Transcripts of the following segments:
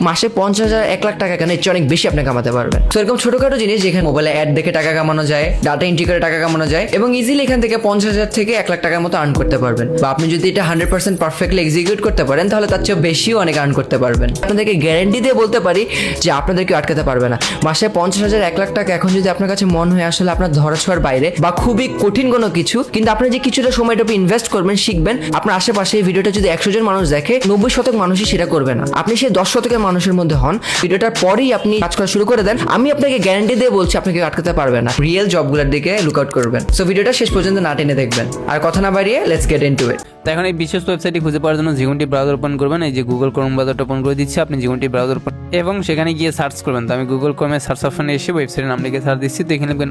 মাসে 50,000 1 লাখ টাকা কেন, এর চেয়ে অনেক বেশি আপনি কামাতে পারবেন। তো এরকম ছোটখাটো জিনিস যেখানে মোবাইলে অ্যাড দেখে টাকা কামানো যায়, ডাটা এন্ট্রি করে টাকা কামানো যায় এবং ইজিলি এখান থেকে 50,000 থেকে 1 লাখ টাকার মতো আর্ন করতে পারবেন। বা আপনি যদি এটা 100% পারফেক্টলি এক্সিকিউট করতে পারেন তাহলে তার চেয়ে বেশিও অনেক আর্ন করতে পারবেন। আপনাদেরকে গ্যারান্টি দিয়ে বলতে পারি যে আপনাদেরকে আটকাতে পারবে না। মাসে 50,000 1 লাখ টাকা এখন যদি আপনার কাছে মন হয় আসলে আপনার ধরাছোঁয়ার বাইরে বা খুবই কঠিন কোনো কিছু, কিন্তু আপনি যে কিছুটা সময়টা ইনভেস্ট করবেন, শিখবেন, আপনার আশেপাশে এই ভিডিওটা যদি 100 জন মানুষ দেখে 90% মানুষই সেটা করবে না। আপনি সেই 10% মানুষের মধ্যে হন, ভিডিওটার পরেই আপনি কাজ করা শুরু করে দেন, আমি আপনাকে গ্যারান্টি দিয়ে বলছি আপনাকে আটকাতে পারবে না। রিয়েল জবগুলোর দিকে লুক আউট করবেন। সো ভিডিওটা শেষ পর্যন্ত না টেনে দেখবেন। আর কথা না বাড়িয়ে লেটস গেট ইনটু ইট। তো এখন এই বিশেষ ওয়েবসাইটটি খুঁজে পাওয়ার জন্য যেকোনটি ব্রাউজার ওপেন করবেন। এই যে গুগল ক্রোম ব্রাউজারটা ওপেন করে দিচ্ছি, আপনি যেকোনটি ব্রাউজার ওপেন এবং সেখানে গিয়ে সার্চ করবেন। তো আমি গুগল ক্রোমে সার্চ অপশনে এসে ওয়েবসাইটের নাম লিখে সার্চ দিচ্ছি। তো এখানে লিখবেন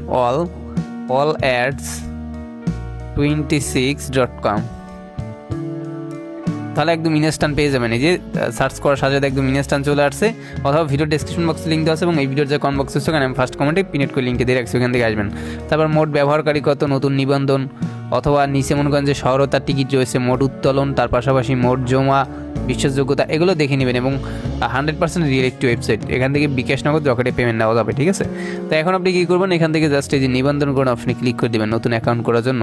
all ads 26.com। তাহলে একদম ইনস্ট্যান্ট পেয়ে যাবেন। এই যে সার্চ করার সাথে সাথে একদম ইনস্ট্যান্ট চলে আসছে। অথবা ভিডিও ডেসক্রিপশন বক্সে লিঙ্ক দেওয়া আছে এবং এই ভিডিওর যে কমেন্ট বক্স আছে ওখানে আমি ফার্স্ট কমেন্টে পিনেট করে লিঙ্কে দিয়ে রাখছি, ওখান থেকে আসবেন। তারপর মোট ব্যবহারকারী কত, নতুন নিবন্ধন, অথবা নিচে মনে করেন যে সহায়তার টিকিট রয়েছে, মোট উত্তোলন, তার পাশাপাশি মোট জমা, বিশ্বাসযোগ্যতা, এগুলো দেখে নেবেন এবং 100% রিয়েল একটি ওয়েবসাইট। এখান থেকে বিকাশ নগদ রকেটে পেমেন্ট নেওয়া যাবে, ঠিক আছে। তো এখন আপনি কী করবেন, এখান থেকে জাস্ট এই যে নিবন্ধন করুন আপনি ক্লিক করে দেবেন নতুন অ্যাকাউন্ট করার জন্য।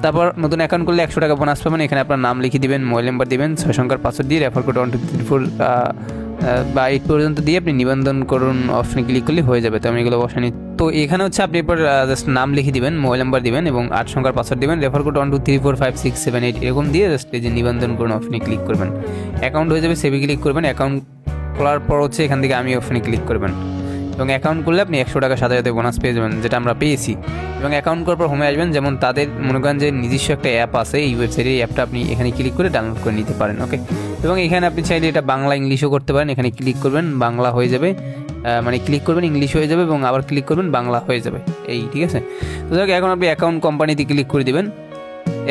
তারপর নতুন অ্যাকাউন্ট করলে 100 টাকা বোনাস পাবেন। এখানে আপনার নাম লিখে দিবেন, মোবাইল নাম্বার দিবেন, 6 সংখ্যার পাসওয়ার্ড দিয়ে রেফার কোড 1234 বা 8 পর্যন্ত দিয়ে আপনি নিবন্ধন করুন অপশনে ক্লিক করলে হয়ে যাবে। তো আমি এগুলো বসানি। তো এখানে হচ্ছে আপনি এরপর জাস্ট নাম লিখে দিবেন, মোবাইল নাম্বার দিবেন এবং 8 সংখ্যার পাসওয়ার্ড দিবেন, রেফার কোড 12345678 এরকম দিয়ে জাস্ট এই যে নিবন্ধন করুন অপশনে ক্লিক করবেন। অ্যাকাউন্ট হয়ে যাবে, সেভে ক্লিক করবেন। অ্যাকাউন্ট খোলার পর হচ্ছে এখান থেকে আমি অপশনে ক্লিক করবেন এবং অ্যাকাউন্ট করলে আপনি 100 টাকা সাথে সাথে বোনাস পেয়ে যাবেন, যেটা আমরা পেয়েছি। এবং অ্যাকাউন্ট করার পর হোমে আসবেন। যেমন তাদের মনে করেন যে নিজস্ব একটা অ্যাপ আছে এই ওয়েবসাইটে, এই অ্যাপটা আপনি এখানে ক্লিক করে ডাউনলোড করে নিতে পারেন, ওকে। এবং এখানে আপনি চাইলে এটা বাংলা ইংলিশও করতে পারেন। এখানে ক্লিক করবেন, বাংলা হয়ে যাবে, মানে ক্লিক করবেন ইংলিশ হয়ে যাবে এবং আবার ক্লিক করবেন বাংলা হয়ে যাবে, এই ঠিক আছে। তো এখন আপনি অ্যাকাউন্ট কোম্পানিতে ক্লিক করে দিবেন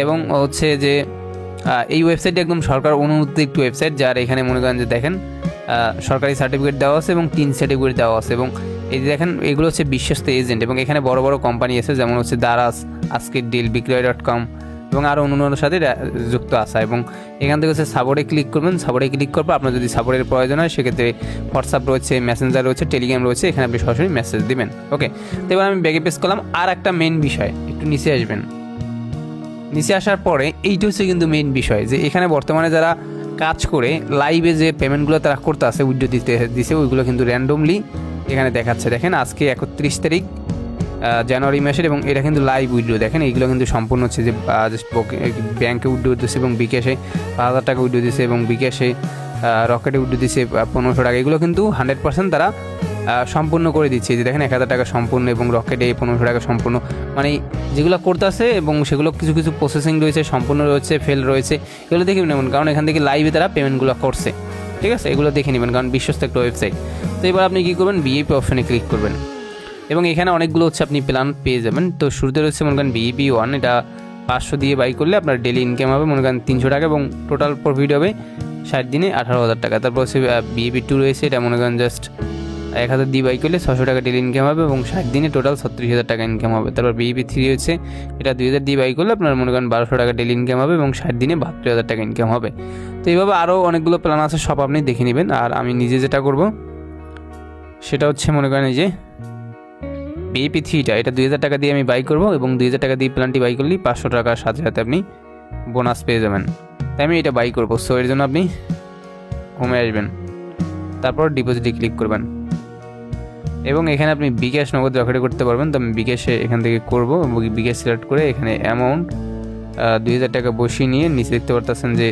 এবং হচ্ছে যে এই ওয়েবসাইটটা একদম সরকার অনুমোদিত একটি ওয়েবসাইট, যার এখানে মনে করেন যে দেখেন সরকারি সার্টিফিকেট দেওয়া আছে এবং 3 সার্টিফিকেট দেওয়া আছে। এবং এই যে দেখেন এগুলো হচ্ছে বিশ্বস্ত এজেন্ট এবং এখানে বড় বড় কোম্পানি আছে, যেমন হচ্ছে দারাজ, আজকের ডিল, বিক্রয়.com এবং আরও অন্যান্য সাথে যুক্ত আছে। এবং এখান থেকে হচ্ছে সাপোর্টে ক্লিক করবেন। সাপোর্টে ক্লিক করবো আপনার যদি সাপোর্টের প্রয়োজন হয় সেক্ষেত্রে হোয়াটসঅ্যাপ রয়েছে, মেসেঞ্জার রয়েছে, টেলিগ্রাম রয়েছে, এখানে আপনি সরাসরি মেসেজ দিবেন, ওকে। তো এবার আমি ব্যাগে পেস করলাম। আর একটা মেন বিষয়, একটু নিচে আসবেন। নিচে আসার পরে এইটা হচ্ছে কিন্তু মেইন বিষয়, যে এখানে বর্তমানে যারা কাজ করে লাইভে যে পেমেন্টগুলো তারা করতে আসে, উইথড্র দিছে, ওইগুলো কিন্তু র্যান্ডমলি এখানে দেখাচ্ছে। দেখেন আজকে 31 তারিখ জানুয়ারি মাসের এবং এটা কিন্তু লাইভ উইথড্র। দেখেন এইগুলো কিন্তু সম্পূর্ণ হচ্ছে যে জাস্ট ব্যাঙ্কে উইথড্র দিচ্ছে এবং বিকাশে 5,000 টাকা উইথড্র দিচ্ছে এবং বিকাশে রকেটে উইথড্র দিচ্ছে 1500 টাকা। এগুলো কিন্তু 100% তারা সম্পূর্ণ করে দিচ্ছে। যে দেখেন 1000 টাকা সম্পূর্ণ এবং রকেটে 1500 টাকা সম্পূর্ণ, মানে যেগুলো করতেছে এবং সেগুলো কিছু কিছু প্রসেসিং রয়েছে, সম্পূর্ণ রয়েছে, ফেল রয়েছে, এগুলো দেখে নেবেন কারণ এখান থেকে লাইভে তারা পেমেন্টগুলো করছে, ঠিক আছে। এগুলো দেখে নেবেন কারণ বিশ্বস্ত একটা ওয়েবসাইট। তো এবার আপনি কী করবেন, বিএপি অপশানে ক্লিক করবেন এবং এখানে অনেকগুলো হচ্ছে আপনি প্ল্যান পেয়ে যাবেন। তো শুরুতে রয়েছে মনে করেন বিইপি 1, এটা 500 দিয়ে বাই করলে আপনার ডেলি ইনকাম হবে মনে করেন 300 টাকা এবং টোটাল প্রফিট হবে 60 দিনে 18,000 টাকা। তারপর হচ্ছে বিইপি 2 রয়েছে, এটা মনে করেন জাস্ট 1000 দিয়ে বাই করলে 600 টাকা ডেলি ইনকাম হবে এবং 60 দিনে টোটাল 36,000 টাকা ইনকাম হবে। তারপর বিইপি 3 হচ্ছে, এটা 2000 দিয়ে বাই করলে আপনার মনে করেন 1200 টাকা ডেলি ইনকাম হবে এবং 60 দিনে 72,000 টাকা ইনকাম হবে। তো এইভাবে আরও অনেকগুলো প্ল্যান আছে, সব আপনি দেখে নেবেন। আর আমি নিজে যেটা করব সেটা হচ্ছে মনে করেন এই যে বিইপি 3টা, এটা 2000 টাকা দিয়ে আমি বাই করব এবং 2000 টাকা দিয়ে প্ল্যানটি বাই করলেই 500 টাকার সাথে সাথে আপনি বোনাস পেয়ে যাবেন। তাই আমি এটা বাই করবো। সো এর জন্য আপনি হোমে আসবেন, তারপর ডিপোজিটে ক্লিক করবেন এবং এখানে আপনি বিকাশ নগদ রকেটে করতে পারবেন। তো আমি বিকাশে এখান থেকে করবো এবং বিকাশ সিলেক্ট করে এখানে অ্যামাউন্ট 2000 টাকা বসিয়ে নিয়ে নিচে দেখতে পারতেছেন যে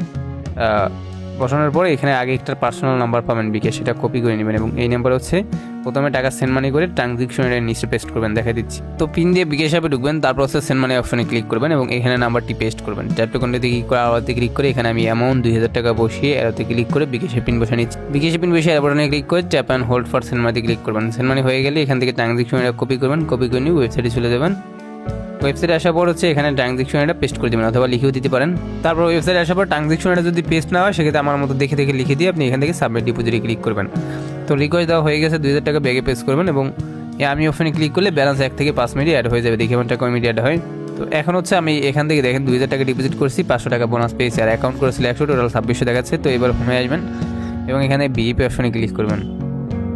বসানোর পরে এখানে আগে একটা পার্সোনাল নাম্বার পাবেন বিকাশ, সেটা কপি করে নেবেন এবং এই নাম্বার হচ্ছে প্রথমে টাকা সেন্ড মানি করে ট্রানজেকশন এটা নিচে পেস্ট করবেন, দেখা দিচ্ছি। তো পিন দিয়ে বিকাশ অ্যাপে ঢুকবেন, তারপর হচ্ছে সেন্ড মানি অপশনে ক্লিক করবেন এবং এখানে নাম্বারটি পেস্ট করবেন। ট্যাপ কোনটাতে ক্লিক করে আলোতে ক্লিক করে এখানে আমি অ্যামাউন্ট 2000 টাকা বসিয়ে এরোতে ক্লিক করে বিকাশে পিন বসে নিচ্ছি। বিকাশে পিন বসে এর বাটনে ক্লিক করে tap and hold for send money click করবেন। সেন্ড মানি হয়ে গেলে এখান থেকে ট্রানজেকশন এটা কপি করবেন, কপি করে নিয়ে ওয়েবসাইটে চলে যাবেন। ওয়েবসাইটে আসার পর হচ্ছে এখানে ট্রানজেকশন এটা পেস্ট করে দেবেন অথবা লিখেও দিতে পারেন। তারপর ওয়েবসাইটে আসার পর ট্রানজেকশন এটা যদি পেস্ট না হয় সেক্ষেত্রে আমার মতো দেখে দেখে লিখে দিয়ে আপনি এখান থেকে সাবমিট ডিপোজিটে ক্লিক করবেন। তো রিকোয়েস্ট দেওয়া হয়ে গেছে, 2000 টাকা ব্যাগে পেস্ট করবেন এবং আমি অপশনে ক্লিক করলে ব্যালেন্স 1 থেকে 5 মিনিট অ্যাড হয়ে যাবে, দেখে আমার টাকা ইমিডিয়েট হয়। তো এখন হচ্ছে আমি এখান থেকে দেখেন 2000 টাকা ডিপোজিট করছি, 500 টাকা বোনাস পেয়েছি আর অ্যাকাউন্ট করেছিল 100, টোটাল 2600 দেখাচ্ছে। তো এবার হোমে আসবেন এবং এখানে বিইপি অপশনে ক্লিক করবেন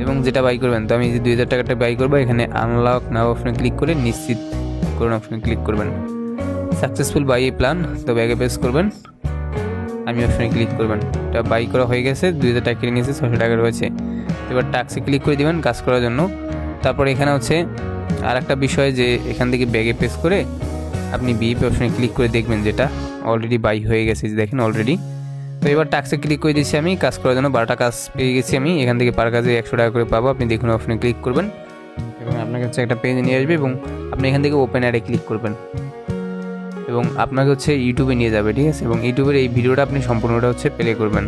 এবং যেটা বাই করবেন, তো আমি যে 2000 টাকাটা বাই করবো, এখানে আনলক নাও অপশনে ক্লিক করে নিশ্চিত করুন অপশনে ক্লিক করবেন। সাকসেসফুল বাই প্ল্যান, তো ব্যাগে প্রেস করবেন, আমি অপশনে ক্লিক করবেন। এটা বাই করা হয়ে গেছে, 2000 টাকা কিনে নিয়েছে, 600 টাকা রয়েছে। এবার টাক্সে ক্লিক করে দিবেন কাজ করার জন্য। তারপর এখানে হচ্ছে আর একটা বিষয় যে এখান থেকে ব্যাগে প্রেস করে আপনি বিইপি অপশনে ক্লিক করে দেখবেন যেটা অলরেডি বাই হয়ে গেছে, যে দেখেন অলরেডি। তো এবার টাক্সে ক্লিক করে দিচ্ছি আমি কাজ করার জন্য, 12টা কাজ পেয়ে গেছি আমি। এখান থেকে পার কাজে 100 টাকা করে পাবো, আপনি দেখুন অপশনে ক্লিক করবেন এবং আপনার কাছে একটা পেজ নিয়ে আসবে এবং আপনি এখান থেকে ওপেন অ্যাডে ক্লিক করবেন এবং আপনাকে হচ্ছে ইউটিউবে নিয়ে যাবে, ঠিক আছে। এবং ইউটিউবের এই ভিডিওটা আপনি সম্পূর্ণটা হচ্ছে প্লে করবেন,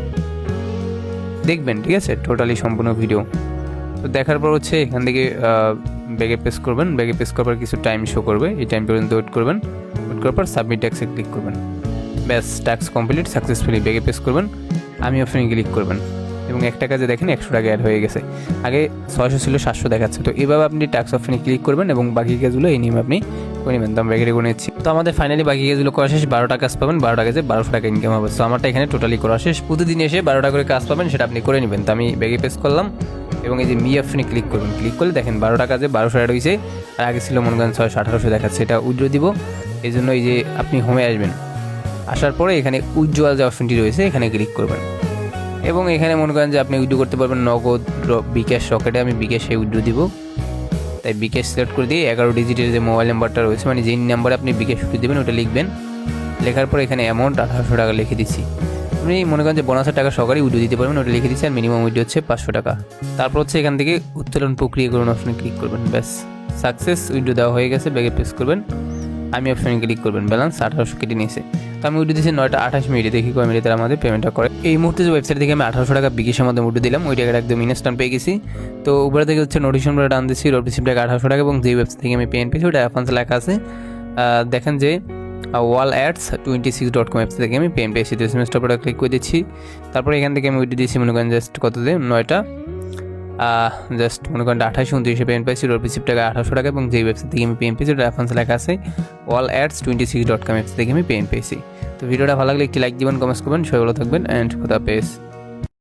দেখবেন, ঠিক আছে, টোটালি সম্পূর্ণ ভিডিও। তো দেখার পর হচ্ছে এখান থেকে ব্যাগে প্রেস করবেন, ব্যাগে প্রেস করার পর কিছু টাইম শো করবে, এই টাইম পর্যন্ত ওয়েট করবেন। ওয়েট করার পর সাবমিট ট্যাক্সে ক্লিক করবেন, ব্যাস টাস্ক কমপ্লিট সাকসেসফুলি। ব্যাগে প্রেস করবেন, আমি অপশনে ক্লিক করবেন এবং একটা কাজে দেখেন 100 টাকা অ্যাড হয়ে গেছে। আগে 600 ছিল, 700 দেখাচ্ছে। তো এভাবে আপনি টাস্ক অপশনে ক্লিক করবেন এবং বাকি কাজগুলো এই নিয়মে আপনি করে নেবেন। তো আমি ব্যাগে করে নিচ্ছি। তো আমাদের ফাইনালি বাকি কাজগুলো করা শেষ, 12টা কাজ পাবেন, 12টা কাজে 1200 টাকা ইনকাম হবে। তো আমারটা এখানে টোটালি করা শেষ। প্রতিদিন এসে 12টা করে কাজ পাবেন, সেটা আপনি করে নেবেন। তো আমি ব্যাগে প্রেস করলাম এবং এই যে মি অপশনে ক্লিক করবেন, ক্লিক করলে দেখেন 12টা কাজে 1200 অ্যাড হয়েছে। আর আগে ছিল মনে করেন 600 1800 দেখাচ্ছে, এটা উইথড্র দিব। এই জন্য এই যে আপনি হোমে আসবেন, আসার পরে এখানে উজ্জ্বল যে অপশনটি রয়েছে এখানে ক্লিক করবেন এবং এখানে মনে করেন যে আপনি উইথড্র করতে পারবেন নগদ, বিকাশ, রকেটে। আমি বিকাশে উইথড্র দিব, তাই বিকাশ সিলেক্ট করে দিয়ে 11 ডিজিটের যে মোবাইল নাম্বারটা রয়েছে, মানে যেই নাম্বারে আপনি বিকাশ উইথড্র দেবেন ওটা লিখবেন। লেখার পর এখানে অ্যামাউন্ট 1800 টাকা লিখে দিচ্ছি। আপনি মনে করেন যে বোনাসের টাকা সহকারে উইথড্র দিতে পারবেন, ওটা লিখে দিচ্ছি। আর মিনিমাম উইথড্র হচ্ছে 500 টাকা। তারপর হচ্ছে এখান থেকে উত্তোলন প্রক্রিয়াকরণ অপশনে ক্লিক করবেন, ব্যাস সাকসেস, উইথড্র দেওয়া হয়ে গেছে। ব্যাগে প্রেস করবেন, আমি অপশনে ক্লিক করবেন, ব্যালেন্স 1800 কেটে নিয়েছে। তো আমি উইথড্র দিচ্ছি 9টা 28 মিনিটে, দেখি কয় মিনিটে আমাদের পেমেন্টটা করে। এই মুহূর্তে যে ওয়েবসাইট থেকে আমি 1800 টাকা বিকাশের মধ্যে উইথড্র দিলাম, ওই টাকাটা একদম ইনস্ট্যান্ট পেয়ে গেছি। তো উপরে থেকে হচ্ছে নোটিফিকেশন করে ডান দিচ্ছি, রিসিভ টাকা 1800 টাকা এবং যে ওয়েবসাইট থেকে আমি পেমেন্ট পেয়েছি ওটা অ্যাডভান্স লেখা আছে। দেখেন যে ওয়াল অ্যাডস 26.com ওয়েবসাইট থেকে আমি পেমেন্ট পেয়েছি। তো সেমিস্টার পরে ক্লিক করে দিচ্ছি। তারপরে এখান থেকে আমি উইথড্র দিচ্ছি মনে করেন জাস্ট কত দিয়ে 9টা জাস্ট মনে করেন 28 29 পেমেন্ট পাইছি, রিসিভ টাকা 1800 টাকা এবং যে ওয়েবসাইট থেকে আমি পেমেন্ট পেয়েছি ওটা অ্যাডভান্স লেখা আছে ওয়াল অ্যাডস 26.com ওয়েবসাইট থেকে আমি পেমেন্ট পেয়েছি। তো ভিডিওটা ভালো লাগলে একটি লাইক দিবেন, কমেন্টস করবেন। সবাই ভালো থাকবেন অ্যান্ড খোদা হাফেজ।